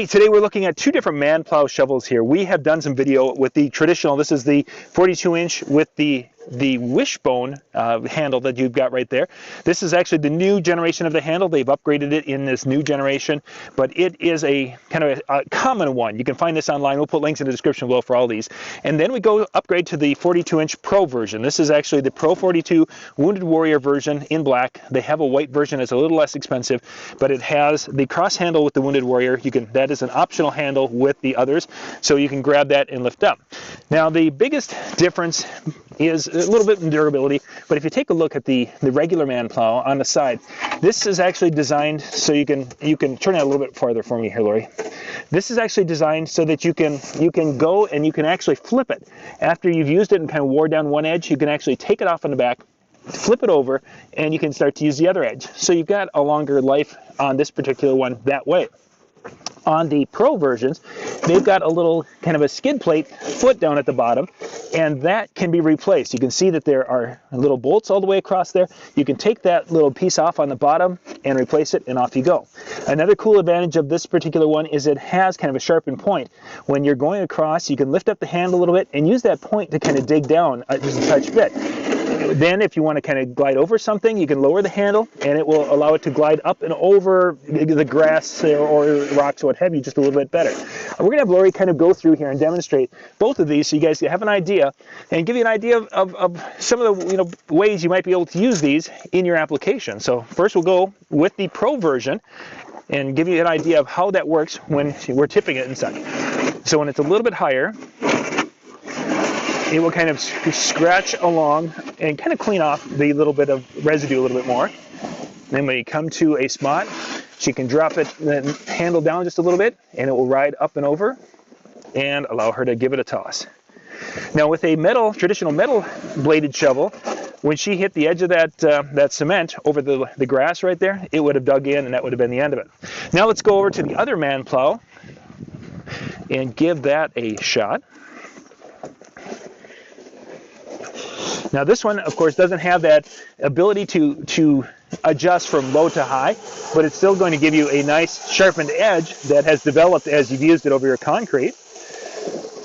Hey, today we're looking at two different Manplow shovels here. We have done some video with the traditional, this is the 42-inch with the Wishbone handle that you've got right there. This is actually the new generation of the handle. They've upgraded it in this new generation, but it is a kind of a common one. You can find this online. We'll put links in the description below for all these. And then we go upgrade to the 42-inch Pro version. This is actually the Pro 42 Wounded Warrior version in black. They have a white version. It's a little less expensive, but it has the cross handle with the Wounded Warrior. That is an optional handle with the others, so you can grab that and lift up. Now, the biggest difference is a little bit in durability, but if you take a look at the regular Manplow on the side, this is actually designed so you can turn it a little bit farther for me here, Lori. This is actually designed so that you can go and you can actually flip it. After you've used it and kind of wore down one edge, you can actually take it off on the back, flip it over, and you can start to use the other edge. So you've got a longer life on this particular one that way. On the Pro versions, they've got a little kind of a skid plate foot down at the bottom, and that can be replaced. You can see that there are little bolts all the way across there. You can take that little piece off on the bottom and replace it, and off you go. Another cool advantage of this particular one is it has kind of a sharpened point. When you're going across, you can lift up the hand a little bit and use that point to kind of dig down just a touch bit. Then if you want to kind of glide over something, you can lower the handle and it will allow it to glide up and over the grass or rocks or what have you just a little bit better. We're going to have Lori kind of go through here and demonstrate both of these so you guys have an idea and give you an idea of some of the ways you might be able to use these in your application. So first we'll go with the Pro version and give you an idea of how that works when we're tipping it and such. So when it's a little bit higher, it will kind of scratch along and kind of clean off the little bit of residue a little bit more. Then when you come to a spot, she can drop it, then handle down just a little bit, and it will ride up and over and allow her to give it a toss. Now with a traditional metal bladed shovel, when she hit the edge of that cement over the grass right there, it would have dug in and that would have been the end of it. Now let's go over to the other Manplow and give that a shot. Now this one, of course, doesn't have that ability to adjust from low to high, but it's still going to give you a nice sharpened edge that has developed as you've used it over your concrete.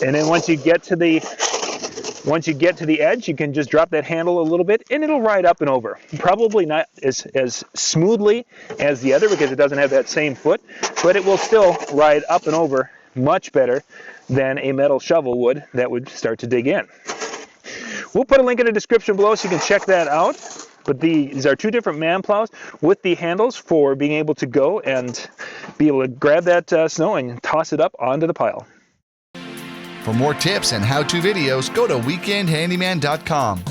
And then once you get to the edge, you can just drop that handle a little bit and it'll ride up and over. Probably not as smoothly as the other because it doesn't have that same foot, but it will still ride up and over much better than a metal shovel would that would start to dig in. We'll put a link in the description below so you can check that out. But these are two different Manplows with the handles for being able to go and be able to grab that snow and toss it up onto the pile. For more tips and how-to videos, go to weekendhandyman.com.